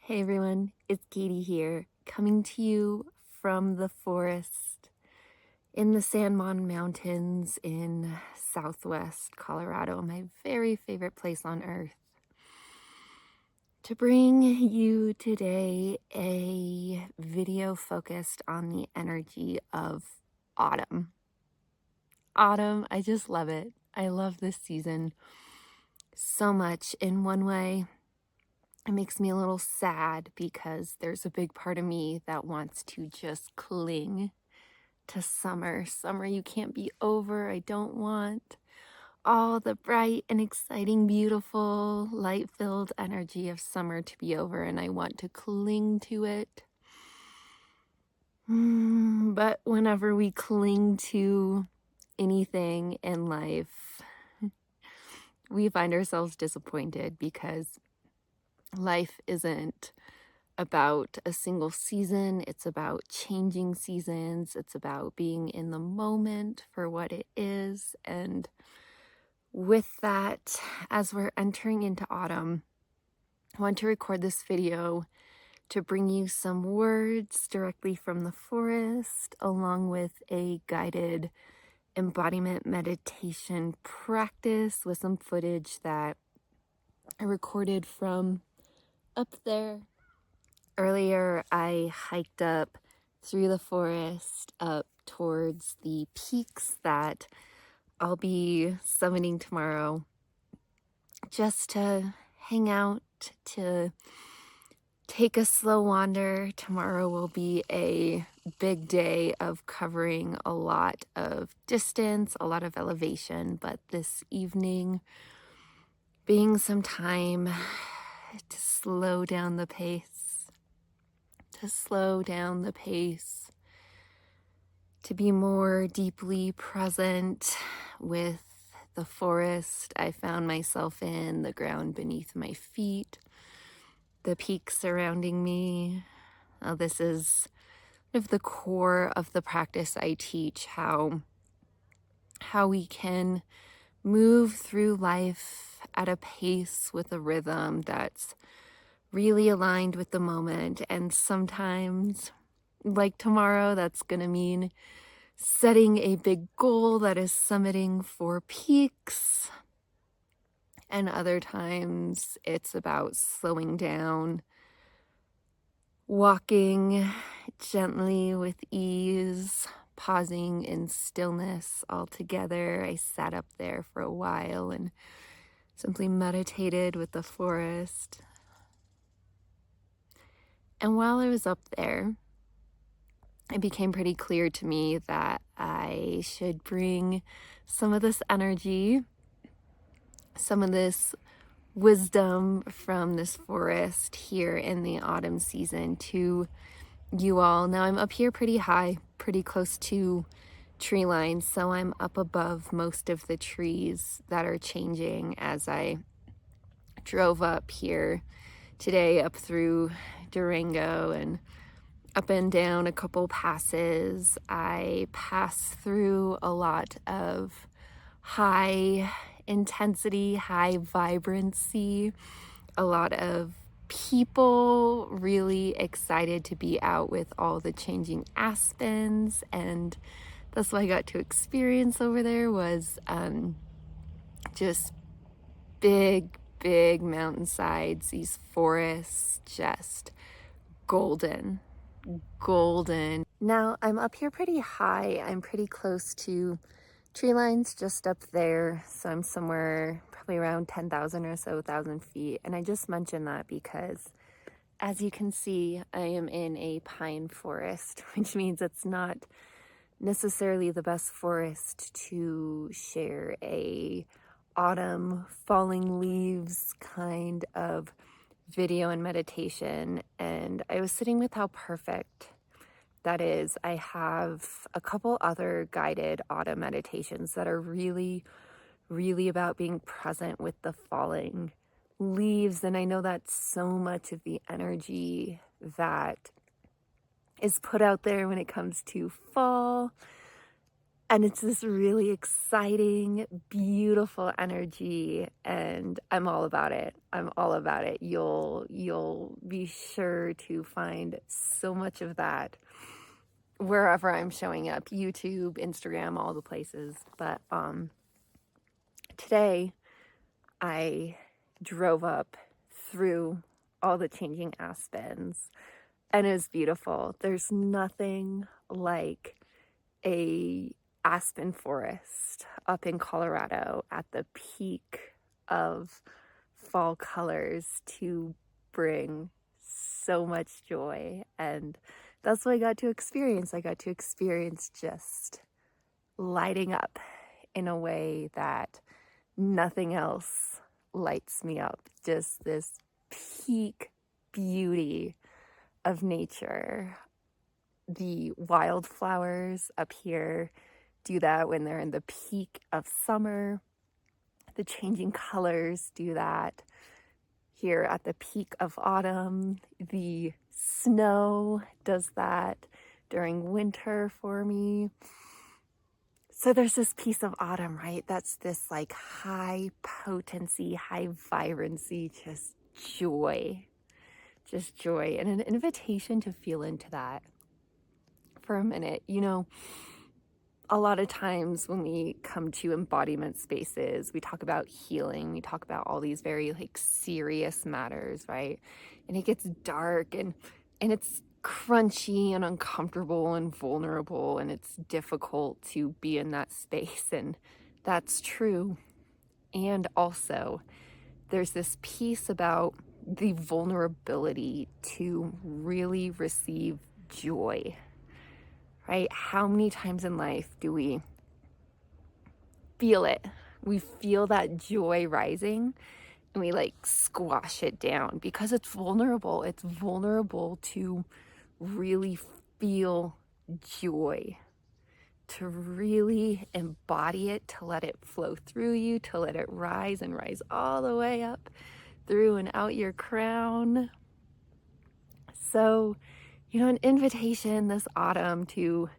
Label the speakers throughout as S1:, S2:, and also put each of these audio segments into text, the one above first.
S1: Hey everyone, it's Katie here, coming to you from the forest in the San Juan Mountains in southwest Colorado, my very favorite place on earth, to bring you today a video focused on the energy of autumn. Autumn, I just love it. I love this season so much. In one way, it makes me a little sad because there's a big part of me that wants to just cling to summer. Summer you can't be over. I don't want all the bright and exciting, beautiful, light-filled energy of summer to be over, and I want to cling to it. But whenever we cling to anything in life, we find ourselves disappointed because life isn't about a single season. It's about changing seasons. It's about being in the moment for what it is. And with that, as we're entering into autumn, I want to record this video to bring you some words directly from the forest, along with a guided embodiment meditation practice with some footage that I recorded from up there. Earlier, I hiked up through the forest up towards the peaks that I'll be summiting tomorrow, just to hang out, to take a slow wander. Tomorrow will be a big day of covering a lot of distance, a lot of elevation, but this evening being some time to slow down the pace. To be more deeply present with the forest I found myself in, the ground beneath my feet, the peaks surrounding me. This is sort of the core of the practice I teach, how we can move through life at a pace with a rhythm that's really aligned with the moment. And sometimes, like tomorrow, that's gonna mean setting a big goal that is summiting 4 peaks. And other times it's about slowing down, walking gently with ease, pausing in stillness altogether. I sat up there for a while and simply meditated with the forest. And while I was up there, it became pretty clear to me that I should bring some of this energy, some of this wisdom from this forest here in the autumn season to you all. Now I'm up here pretty high, pretty close to tree lines, so I'm up above most of the trees that are changing as I drove up here today, up through Durango and up and down a couple passes. I passed through a lot of high intensity, high vibrancy, a lot of people really excited to be out with all the changing aspens, and that's what I got to experience over there was just big mountainsides, these forests, just golden. Now I'm up here pretty high. I'm pretty close to tree lines just up there, so I'm somewhere probably around 10,000 or so thousand feet. And I just mentioned that because, as you can see, I am in a pine forest, which means it's not necessarily the best forest to share a autumn falling leaves kind of video and meditation. And I was sitting with how perfect that is. I have a couple other guided autumn meditations that are really about being present with the falling leaves. And I know that's so much of the energy that is put out there when it comes to fall. And it's this really exciting, beautiful energy, and I'm all about it. I'm all about it. You'll be sure to find so much of that wherever I'm showing up, YouTube, Instagram, all the places. But today I drove up through all the changing aspens, and it was beautiful. There's nothing like a aspen forest up in Colorado at the peak of fall colors to bring so much joy. And that's what I got to experience. I got to experience just lighting up in a way that nothing else lights me up. Just this peak beauty of nature. The wildflowers up here do that when they're in the peak of summer. The changing colors do that here at the peak of autumn. The snow does that during winter for me. So there's this piece of autumn, right? That's this like high potency, high vibrancy, just joy, and an invitation to feel into that for a minute. You know, a lot of times when we come to embodiment spaces, we talk about healing, we talk about all these very like serious matters, right? And it gets dark and it's crunchy and uncomfortable and vulnerable, and it's difficult to be in that space, and that's true. And also there's this piece about the vulnerability to really receive joy, right? How many times in life do we feel it? We feel that joy rising and we like squash it down because it's vulnerable. It's vulnerable to really feel joy, to really embody it, to let it flow through you, to let it rise and rise all the way up through and out your crown. So, you know, an invitation this autumn to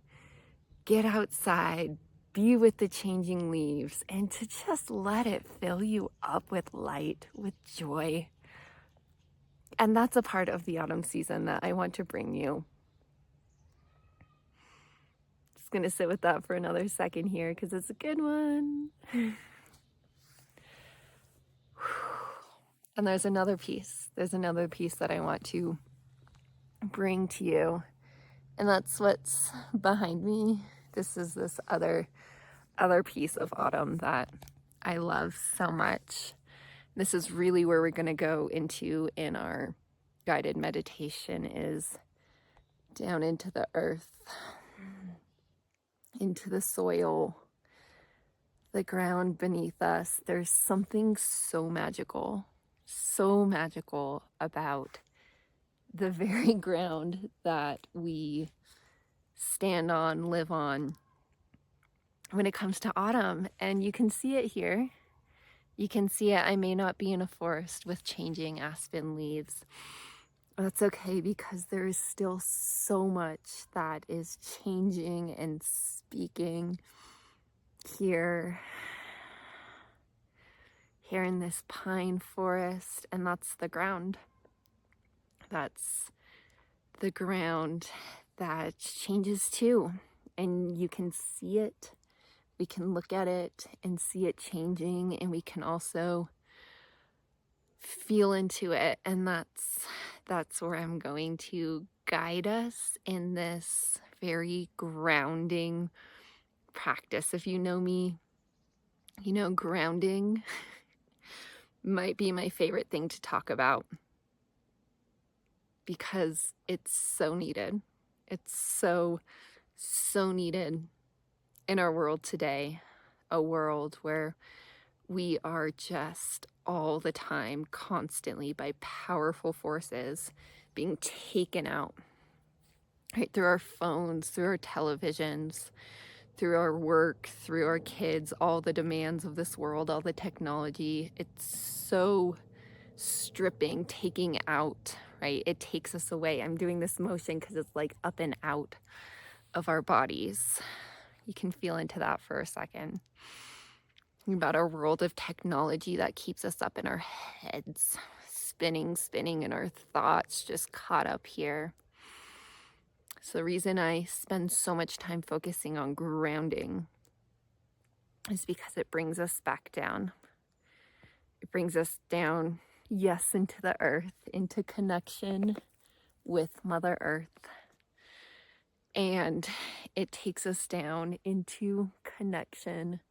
S1: get outside, be with the changing leaves, and to just let it fill you up with light, with joy. And that's a part of the autumn season that I want to bring you. Just going to sit with that for another second here because it's a good one. And there's another piece. There's another piece that I want to bring to you. And that's what's behind me. This is this other piece of autumn that I love so much. This is really where we're going to go into in our guided meditation, is down into the earth, into the soil, the ground beneath us. There's something so magical about the very ground that we stand on, live on, when it comes to autumn. And you can see it here. You can see it. I may not be in a forest with changing aspen leaves. That's okay, because there is still so much that is changing and speaking here in this pine forest. And that's the ground. That's the ground that changes too. And you can see it. We can look at it and see it changing, and we can also feel into it. And that's where I'm going to guide us in this very grounding practice. If you know me, you know grounding might be my favorite thing to talk about because it's so needed. It's so needed in our world today, a world where we are just all the time, constantly, by powerful forces being taken out, right? Through our phones, through our televisions, through our work, through our kids, all the demands of this world, all the technology. It's so stripping, taking out, right? It takes us away. I'm doing this motion because it's like up and out of our bodies, You can feel into that for a second. About our world of technology that keeps us up in our heads, spinning, and our thoughts just caught up here. So the reason I spend so much time focusing on grounding is because it brings us back down. It brings us down, yes, into the earth, into connection with Mother Earth. And it takes us down into connection,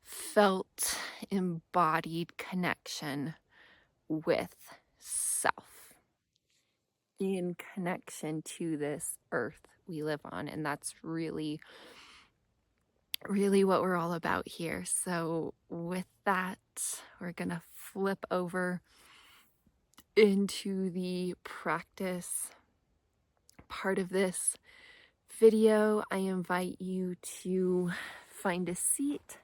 S1: felt, embodied connection with self, in connection to this earth we live on. And that's really what we're all about here. So with that, we're gonna flip over into the practice part of this video. I invite you to find a seat.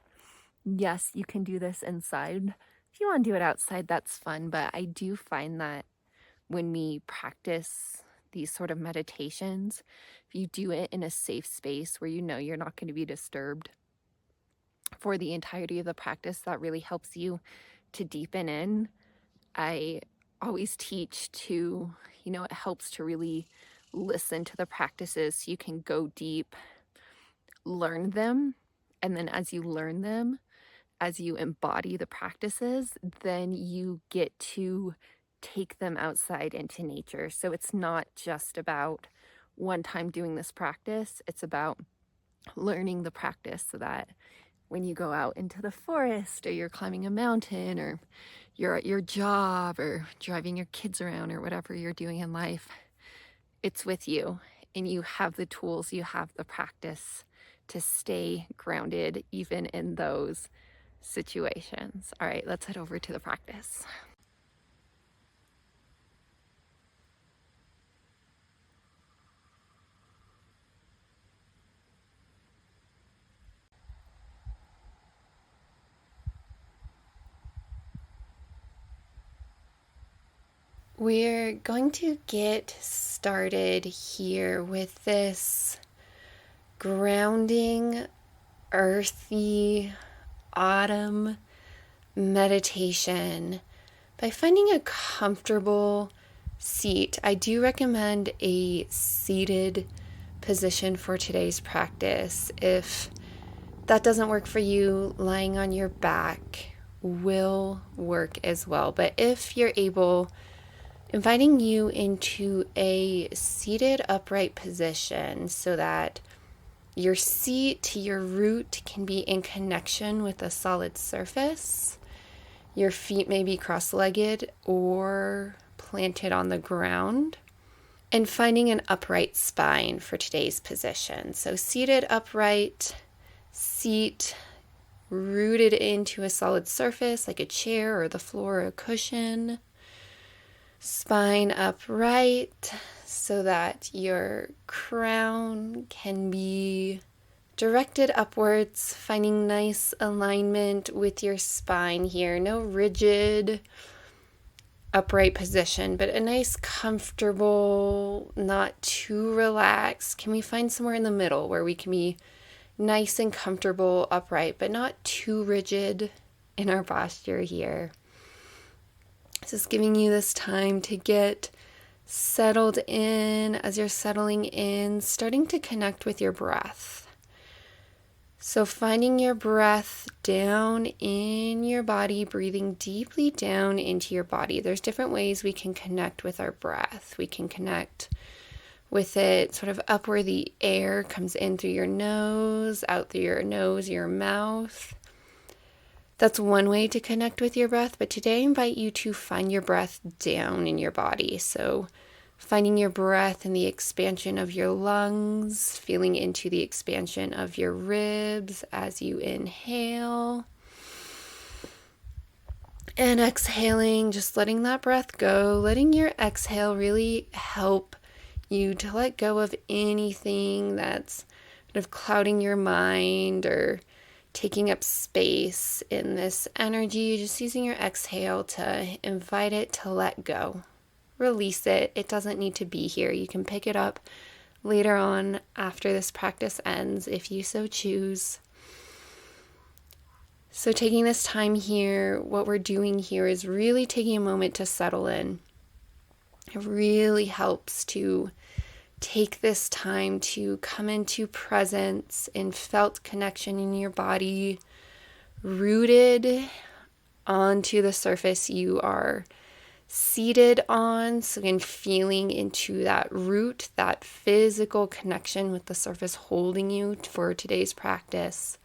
S1: Yes, you can do this inside. If you want to do it outside, that's fun, but I do find that when we practice these sort of meditations, if you do it in a safe space where you know you're not going to be disturbed for the entirety of the practice, that really helps you to deepen in. I always teach to, it helps to really listen to the practices so you can go deep, learn them, and then as you learn them, as you embody the practices, then you get to take them outside into nature. So it's not just about one time doing this practice, it's about learning the practice so that when you go out into the forest or you're climbing a mountain or you're at your job or driving your kids around or whatever you're doing in life, it's with you and you have the tools, you have the practice to stay grounded even in those situations. All right, let's head over to the practice. We're going to get started here with this grounding, earthy autumn meditation by finding a comfortable seat. I do recommend a seated position for today's practice. If that doesn't work for you, lying on your back will work as well. But if you're able, inviting you into a seated upright position so that your seat, your root can be in connection with a solid surface. Your feet may be cross-legged or planted on the ground. And finding an upright spine for today's position. So seated upright, seat rooted into a solid surface like a chair or the floor or a cushion. Spine upright so that your crown can be directed upwards, finding nice alignment with your spine here. No rigid upright position, but a nice comfortable, not too relaxed. Can we find somewhere in the middle where we can be nice and comfortable upright, but not too rigid in our posture here? Just giving you this time to get settled in. As you're settling in, starting to connect with your breath. So finding your breath down in your body, breathing deeply down into your body. There's different ways we can connect with our breath. We can connect with it sort of up where the air comes in through your nose, out through your nose, your mouth. That's one way to connect with your breath, but today I invite you to find your breath down in your body. So finding your breath in the expansion of your lungs, feeling into the expansion of your ribs as you inhale. And exhaling, just letting that breath go, letting your exhale really help you to let go of anything that's kind of clouding your mind or taking up space in this energy. Just using your exhale to invite it to let go. Release it. It doesn't need to be here. You can pick it up later on after this practice ends, if you so choose. So taking this time here, what we're doing here is really taking a moment to settle in. It really helps to take this time to come into presence and felt connection in your body, rooted onto the surface you are seated on. So again, feeling into that root, that physical connection with the surface holding you for today's practice.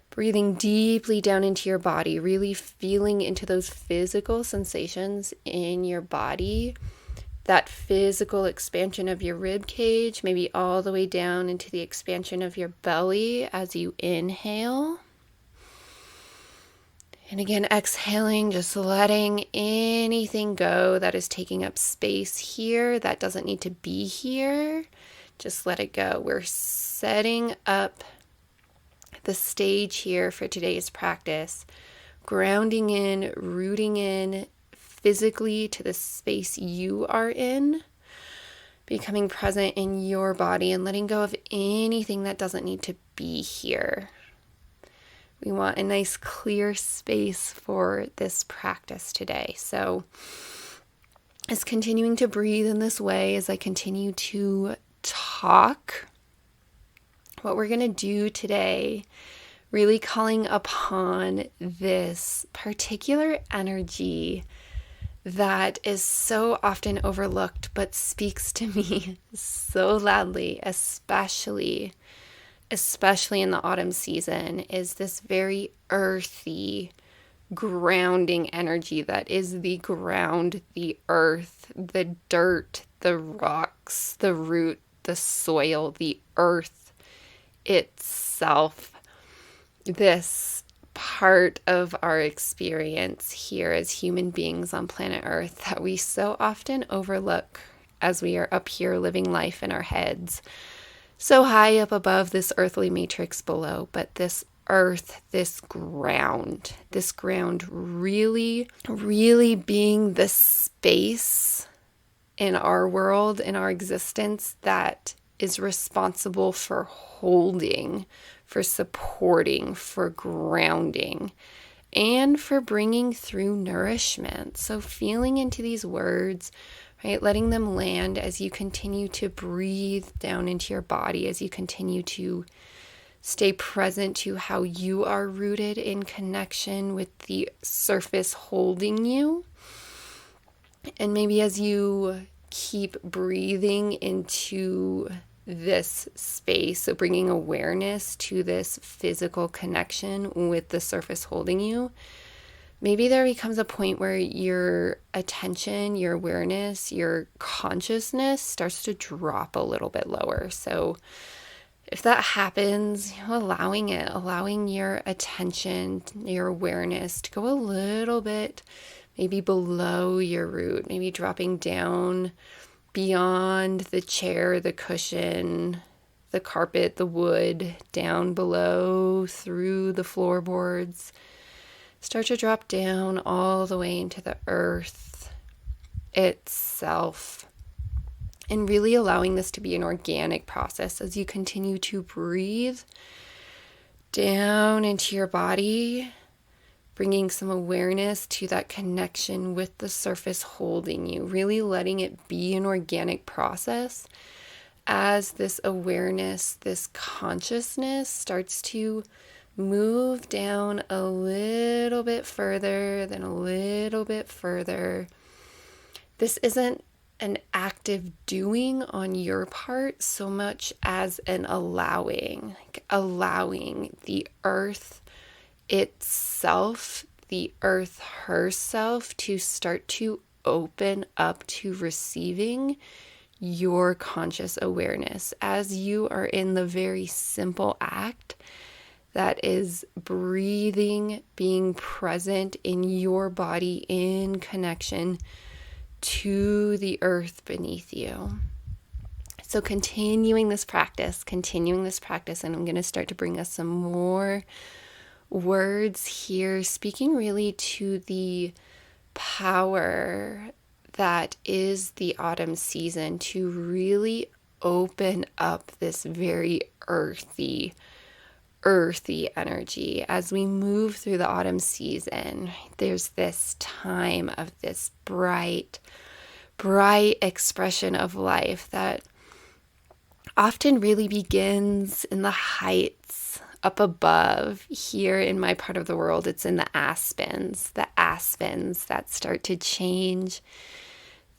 S1: Breathing deeply down into your body, really feeling into those physical sensations in your body, that physical expansion of your rib cage, maybe all the way down into the expansion of your belly as you inhale. And again, exhaling, just letting anything go that is taking up space here, that doesn't need to be here. Just let it go. We're setting up the stage here for today's practice, grounding in, rooting in physically to the space you are in, becoming present in your body and letting go of anything that doesn't need to be here. We want a nice clear space for this practice today. So as continuing to breathe in this way, as I continue to talk, what we're going to do today, really calling upon this particular energy that is so often overlooked but speaks to me so loudly, especially in the autumn season, is this very earthy, grounding energy that is the ground, the earth, the dirt, the rocks, the root, the soil, the earth itself. This part of our experience here as human beings on planet Earth that we so often overlook as we are up here living life in our heads, so high up above this earthly matrix below. But this earth, this ground really, really being the space in our world, in our existence, that is responsible for holding, for supporting, for grounding, and for bringing through nourishment. So feeling into these words, right? Letting them land as you continue to breathe down into your body, as you continue to stay present to how you are rooted in connection with the surface holding you. And maybe as you keep breathing into this space, so bringing awareness to this physical connection with the surface holding you, maybe there becomes a point where your attention, your awareness, your consciousness starts to drop a little bit lower. So if that happens, allowing your attention, your awareness to go a little bit maybe below your root, maybe dropping down beyond the chair, the cushion, the carpet, the wood, down below through the floorboards. Start to drop down all the way into the earth itself. And really allowing this to be an organic process as you continue to breathe down into your body, bringing some awareness to that connection with the surface holding you, really letting it be an organic process as this awareness, this consciousness starts to move down a little bit further, then a little bit further. This isn't an active doing on your part so much as an allowing, allowing the earth itself, the earth herself, to start to open up to receiving your conscious awareness as you are in the very simple act that is breathing, being present in your body in connection to the earth beneath you. So continuing this practice, and I'm going to start to bring us some more words here, speaking really to the power that is the autumn season to really open up this very earthy energy. As we move through the autumn season, there's this time of this bright expression of life that often really begins in the heights up above. Here in my part of the world, it's in the aspens that start to change.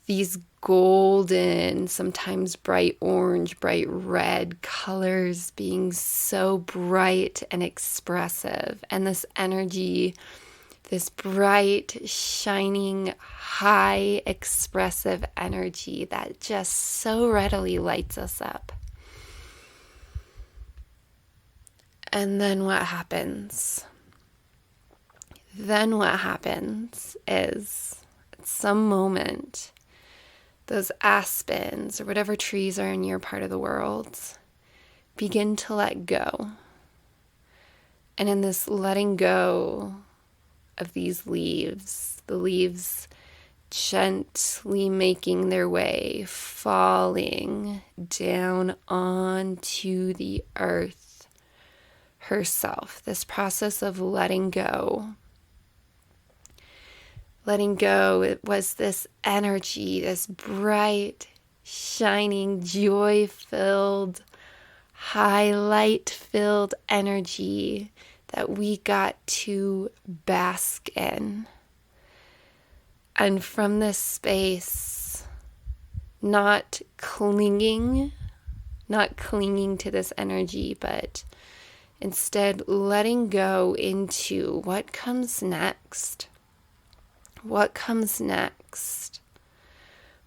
S1: These golden, sometimes bright orange, bright red colors being so bright and expressive. And this energy, this bright, shining, high, expressive energy that just so readily lights us up. And then what happens? Then what happens is at some moment, those aspens or whatever trees are in your part of the world begin to let go. And in this letting go of these leaves, the leaves gently making their way, falling down onto the earth herself. This process of letting go. Letting go, it was this energy, this bright, shining, joy-filled, highlight-filled energy that we got to bask in. And from this space, not clinging to this energy, but instead letting go into what comes next. What comes next?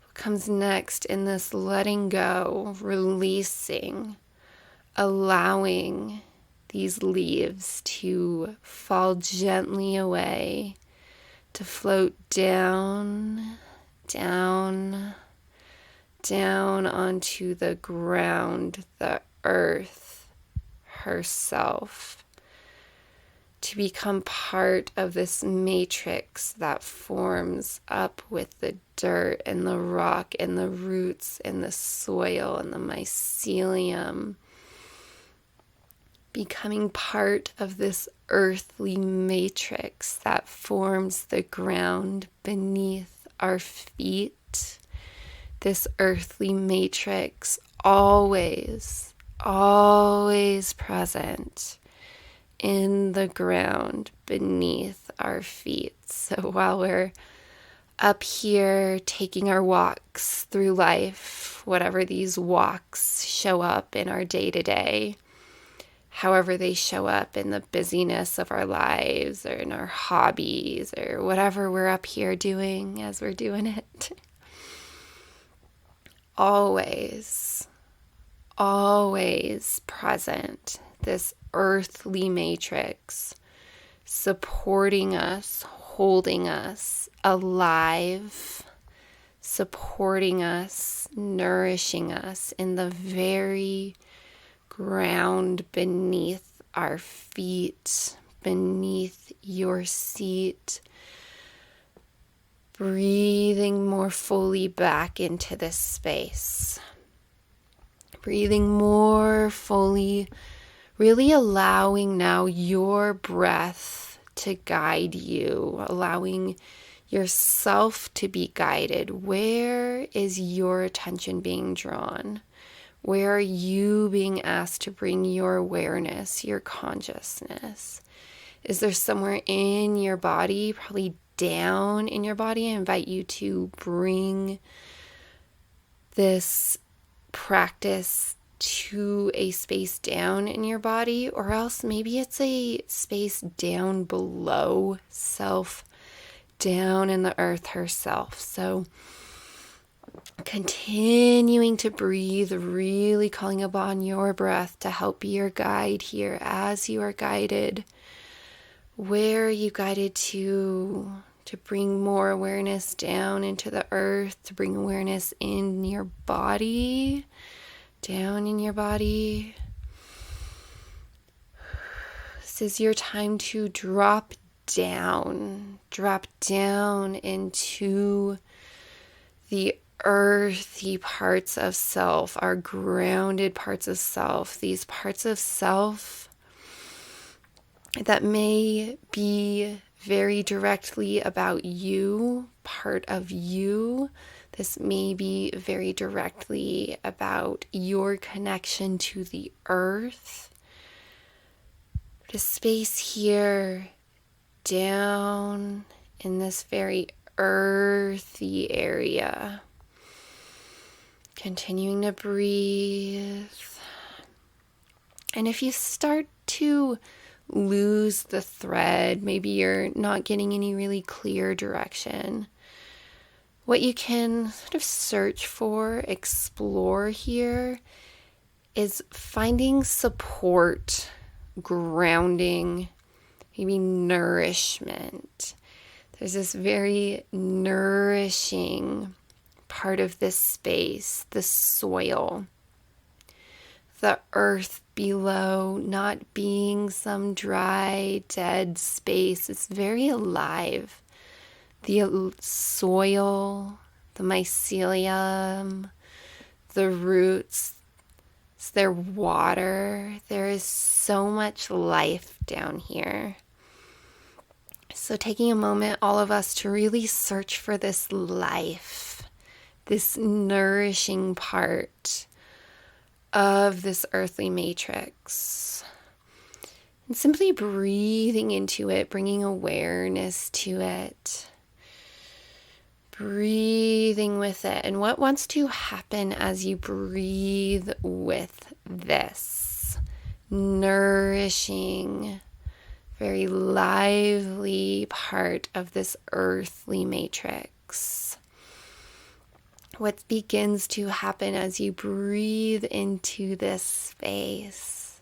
S1: What comes next in this letting go, releasing, allowing these leaves to fall gently away, to float down onto the ground, the earth herself, to become part of this matrix that forms up with the dirt and the rock and the roots and the soil and the mycelium, becoming part of this earthly matrix that forms the ground beneath our feet. This earthly matrix always present in the ground beneath our feet. So while we're up here taking our walks through life, whatever these walks show up in our day-to-day, however they show up in the busyness of our lives or in our hobbies or whatever we're up here doing as we're doing it, always present, this earthly matrix supporting us, holding us alive, supporting us, nourishing us in the very ground beneath our feet, beneath your seat. Breathing more fully back into this space. Breathing more fully, really allowing now your breath to guide you, allowing yourself to be guided. Where is your attention being drawn? Where are you being asked to bring your awareness, your consciousness? Is there somewhere in your body, probably down in your body? I invite you to bring this practice to a space down in your body, or else maybe it's a space down below self, down in the earth herself. So continuing to breathe, really calling upon your breath to help be your guide here as you are guided. Where are you guided to bring more awareness down into the earth, to bring awareness in your body, down in your body. This is your time to drop down into the
S2: earthy parts of self, our grounded parts of self, these parts of self that may be very directly about you, part of you. This may be very directly about your connection to the earth. The space here down in this very earthy area. Continuing to breathe. And if you start to lose the thread, maybe you're not getting any really clear direction, what you can sort of search for, explore here, is finding support, grounding, maybe nourishment. There's this very nourishing part of this space, the soil, the earth below, not being some dry, dead space. It's very alive. The soil, the mycelium, the roots, their water. There is so much life down here. So taking a moment, all of us, to really search for this life, this nourishing part of this earthly matrix. And simply breathing into it, bringing awareness to it. Breathing with it. And what wants to happen as you breathe with this nourishing, very lively part of this earthly matrix? What begins to happen as you breathe into this space?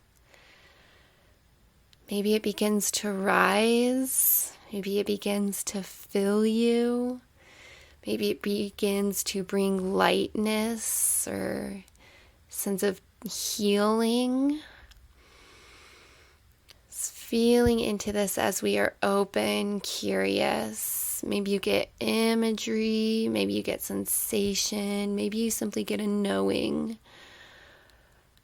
S2: Maybe it begins to rise. Maybe it begins to fill you. Maybe it begins to bring lightness or sense of healing. Feeling into this as we are open, curious. Maybe you get imagery, maybe you get sensation, maybe you simply get a knowing.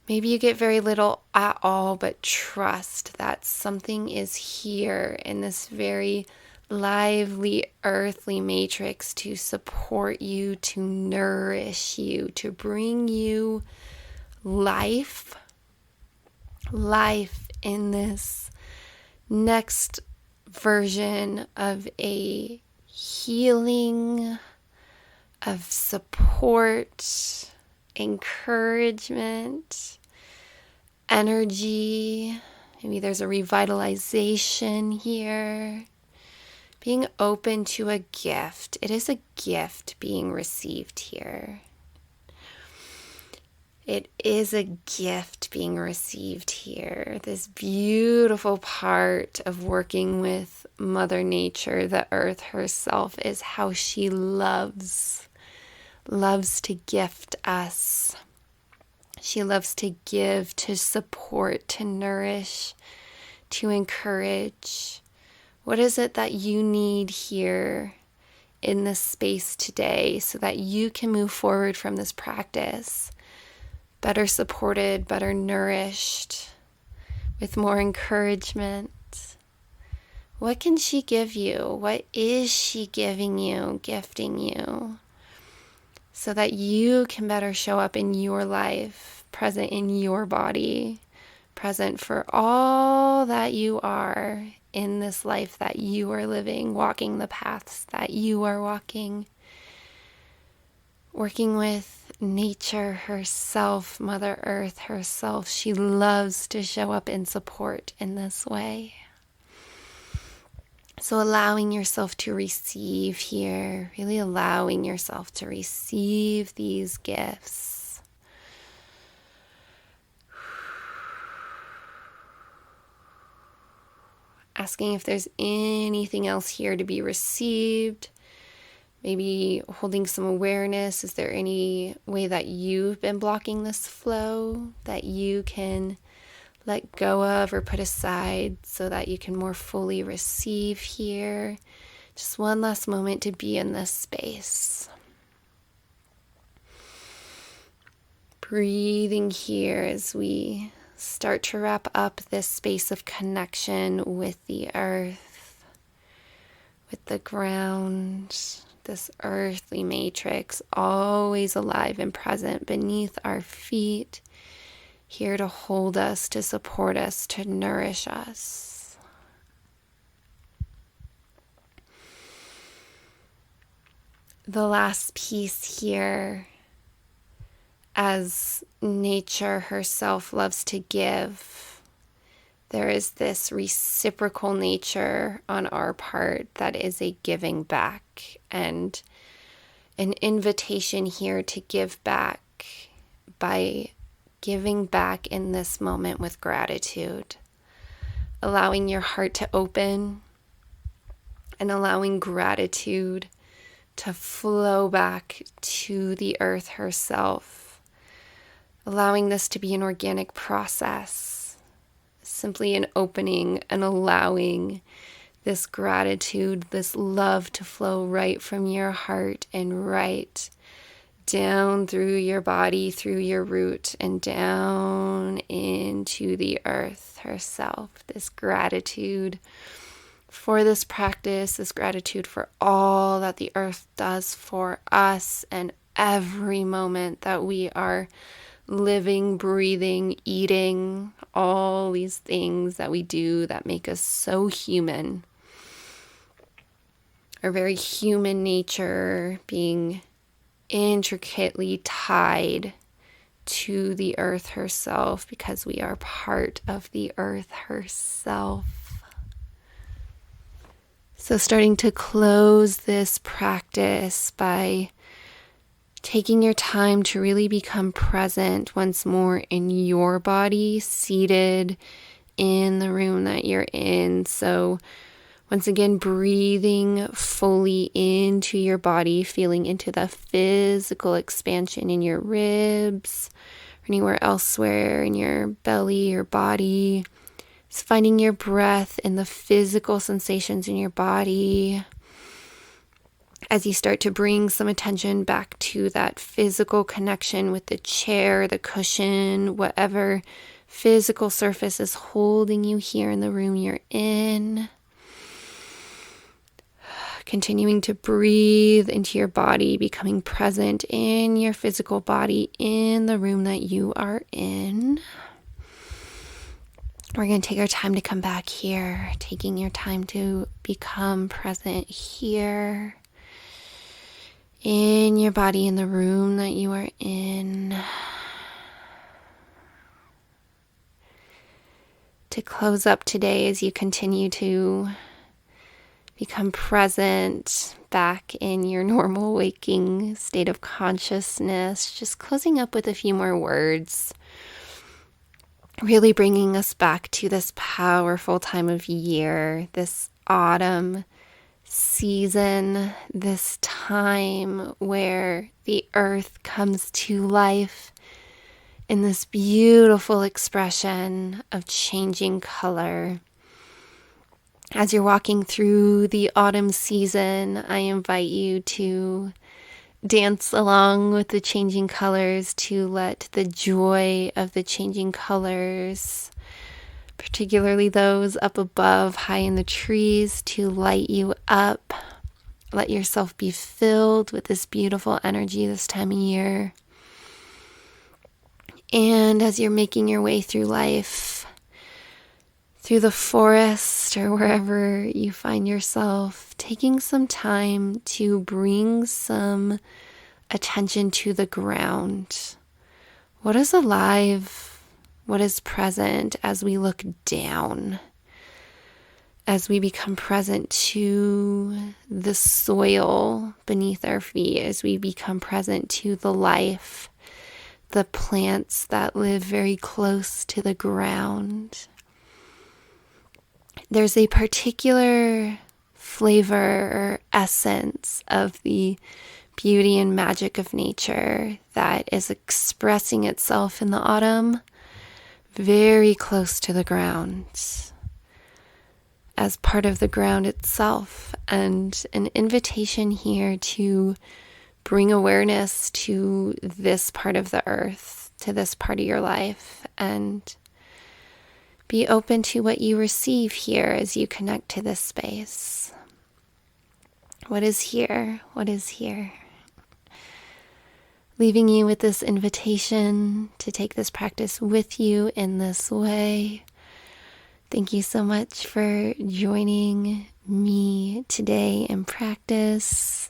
S2: Maybe you get very little at all, but trust that something is here in this very lively earthly matrix to support you, to nourish you, to bring you life in this next version of a healing, of support, encouragement, energy. Maybe there's a revitalization here. Being open to a gift. It is a gift being received here. It is a gift being received here. This beautiful part of working with Mother Nature, the earth herself, is how she loves to gift us. She loves to give, to support, to nourish, to encourage. What is it that you need here in this space today so that you can move forward from this practice better supported, better nourished, with more encouragement? What can she give you? What is she giving you, gifting you, so that you can better show up in your life, present in your body, present for all that you are in this life that you are living, walking the paths that you are walking, working with nature herself, Mother Earth herself. She loves to show up in support in this way. So allowing yourself to receive here, really allowing yourself to receive these gifts. Asking if there's anything else here to be received. Maybe holding some awareness. Is there any way that you've been blocking this flow that you can let go of or put aside so that you can more fully receive here? Just one last moment to be in this space. Breathing here as we start to wrap up this space of connection with the earth, with the ground, this earthly matrix, always alive and present beneath our feet, here to hold us, to support us, to nourish us. The last piece here, as nature herself loves to give, there is this reciprocal nature on our part that is a giving back, and an invitation here to give back by giving back in this moment with gratitude, allowing your heart to open and allowing gratitude to flow back to the earth herself. Allowing this to be an organic process, simply an opening and allowing this gratitude, this love to flow right from your heart and right down through your body, through your root, and down into the earth herself. This gratitude for this practice, this gratitude for all that the earth does for us and every moment that we are living, breathing, eating, all these things that we do that make us so human. Our very human nature being intricately tied to the earth herself because we are part of the earth herself. So starting to close this practice by taking your time to really become present once more in your body, seated in the room that you're in. So once again, breathing fully into your body, feeling into the physical expansion in your ribs, or anywhere elsewhere in your belly, your body. It's finding your breath and the physical sensations in your body. As you start to bring some attention back to that physical connection with the chair, the cushion, whatever physical surface is holding you here in the room you're in. Continuing to breathe into your body, becoming present in your physical body in the room that you are in. We're going to take our time to come back here, taking your time to become present here in your body, in the room that you are in. To close up today as you continue to become present back in your normal waking state of consciousness, just closing up with a few more words, really bringing us back to this powerful time of year, this autumn season, this time where the earth comes to life in this beautiful expression of changing color. As you're walking through the autumn season, I invite you to dance along with the changing colors, to let the joy of the changing colors, particularly those up above, high in the trees, to light you up. Let yourself be filled with this beautiful energy this time of year. And as you're making your way through life, through the forest or wherever you find yourself, taking some time to bring some attention to the ground. What is alive? What is present as we look down? As we become present to the soil beneath our feet, as we become present to the life, the plants that live very close to the ground. There's a particular flavor or essence of the beauty and magic of nature that is expressing itself in the autumn, very close to the ground, as part of the ground itself, and an invitation here to bring awareness to this part of the earth, to this part of your life and be open to what you receive here as you connect to this space. What is here? What is here? Leaving you with this invitation to take this practice with you in this way. Thank you so much for joining me today in practice.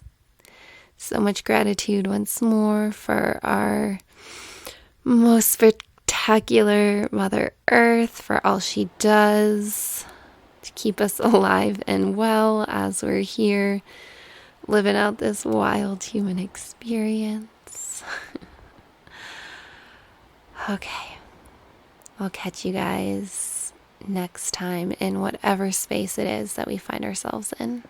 S2: So much gratitude once more for our most spectacular Mother Earth, for all she does to keep us alive and well as we're here living out this wild human experience. Okay, I'll catch you guys next time in whatever space it is that we find ourselves in.